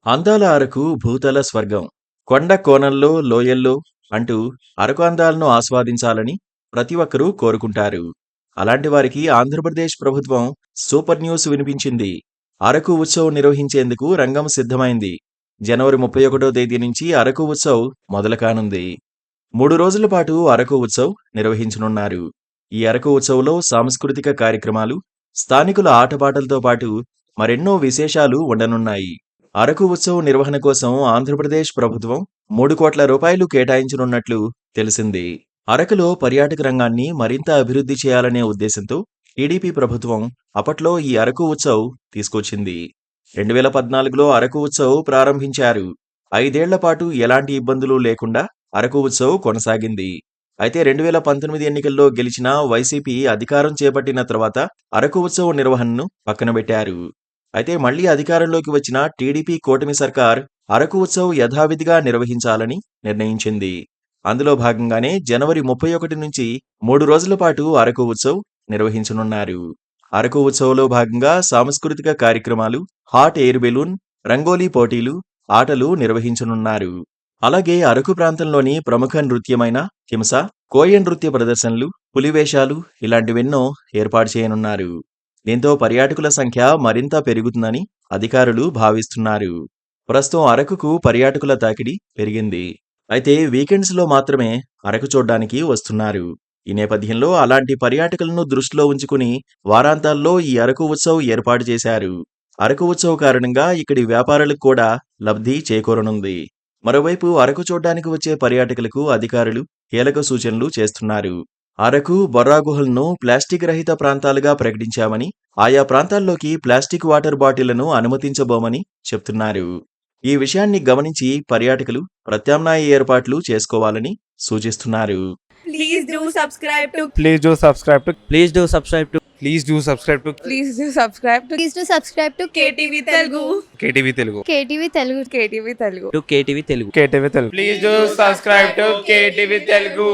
అందాల అరకు భూతల స్వర్గం. కొండ కోణంలో, లోయల్లో అంటూ అరకు అందాలను ఆస్వాదించాలని ప్రతి ఒక్కరూ కోరుకుంటారు. అలాంటి వారికి ఆంధ్రప్రదేశ్ ప్రభుత్వం సూపర్ న్యూస్ వినిపించింది. అరకు ఉత్సవ్ నిర్వహించేందుకు రంగం సిద్ధమైంది. జనవరి 31వ తేదీ నుంచి అరకు ఉత్సవ్ మొదలు కానుంది. 3 రోజుల పాటు అరకు ఉత్సవ్ నిర్వహించనున్నారు. ఈ అరకు ఉత్సవ్‌లో సాంస్కృతిక కార్యక్రమాలు, స్థానికుల ఆటపాటలతో పాటు మరెన్నో విశేషాలు ఉండనున్నాయి. అరకు ఉత్సవ్ నిర్వహణ కోసం ఆంధ్రప్రదేశ్ ప్రభుత్వం 3 కోట్ల రూపాయలు కేటాయించనున్నట్లు తెలిసింది. అరకులో పర్యాటక రంగాన్ని మరింత అభివృద్ధి చేయాలనే ఉద్దేశంతో టీడీపీ ప్రభుత్వం అప్పట్లో ఈ అరకు ఉత్సవ్ తీసుకొచ్చింది. 2014లో అరకు ఉత్సవ్ ప్రారంభించారు. 5 ఏళ్ల పాటు ఎలాంటి ఇబ్బందులు లేకుండా అరకు ఉత్సవ్ కొనసాగింది. అయితే 2019 ఎన్నికల్లో గెలిచిన వైసీపీ అధికారం చేపట్టిన తర్వాత అరకు ఉత్సవ్ నిర్వహణను పక్కనబెట్టారు. అయితే మళ్లీ అధికారంలోకి వచ్చిన టీడీపీ కూటమి సర్కార్ అరకు ఉత్సవ్ యథావిధిగా నిర్వహించాలని నిర్ణయించింది. అందులో భాగంగానే జనవరి 31 నుంచి 3 రోజుల పాటు అరకు ఉత్సవ్ నిర్వహించనున్నారు. అరకు ఉత్సవ్‌లో భాగంగా సాంస్కృతిక కార్యక్రమాలు, హాట్ ఎయిర్ బెలూన్, రంగోలీ పోటీలు, ఆటలు నిర్వహించనున్నారు. అలాగే అరకు ప్రాంతంలోని ప్రముఖ నృత్యమైన హింస, కోయ నృత్య ప్రదర్శనలు, పులివేషాలు ఇలాంటివెన్నో ఏర్పాటు చేయనున్నారు. దీంతో పర్యాటకుల సంఖ్య మరింత పెరుగుతుందని అధికారులు భావిస్తున్నారు. ప్రస్తుతం అరకుకు పర్యాటకుల తాకిడి పెరిగింది. అయితే వీకెండ్స్‌లో మాత్రమే అరకు చూడ్డానికి వస్తున్నారు. ఈ నేపథ్యంలో అలాంటి పర్యాటకులను దృష్టిలో ఉంచుకుని వారాంతాల్లో ఈ అరకు ఉత్సవ్ ఏర్పాటు చేశారు. అరకు ఉత్సవ్ కారణంగా ఇక్కడి వ్యాపారులకు కూడా లబ్ధి చేకూరనుంది. మరోవైపు అరకు చూడ్డానికి వచ్చే పర్యాటకులకు అధికారులు కీలక సూచనలు చేస్తున్నారు. అరకు, బొర్రా గుహలను ప్లాస్టిక్ రహిత ప్రాంతాలుగా ప్రకటించామని, ఆయా ప్రాంతాల్లోకి ప్లాస్టిక్ వాటర్ బాటిళ్లను అనుమతించబోమని చెప్తున్నారు. ఈ విషయాన్ని గమనించి పర్యాటకులు ప్రత్యామ్నాయ ఏర్పాట్లు చేసుకోవాలని సూచిస్తున్నారు. Please do subscribe to Please do subscribe to Please do subscribe to please do subscribe to please do subscribe to Please do subscribe to KTV Telugu. KTV Telugu. KTV Telugu. KTV Telugu. KTV Telugu. KTV Telugu. Please do subscribe to KTV Telugu.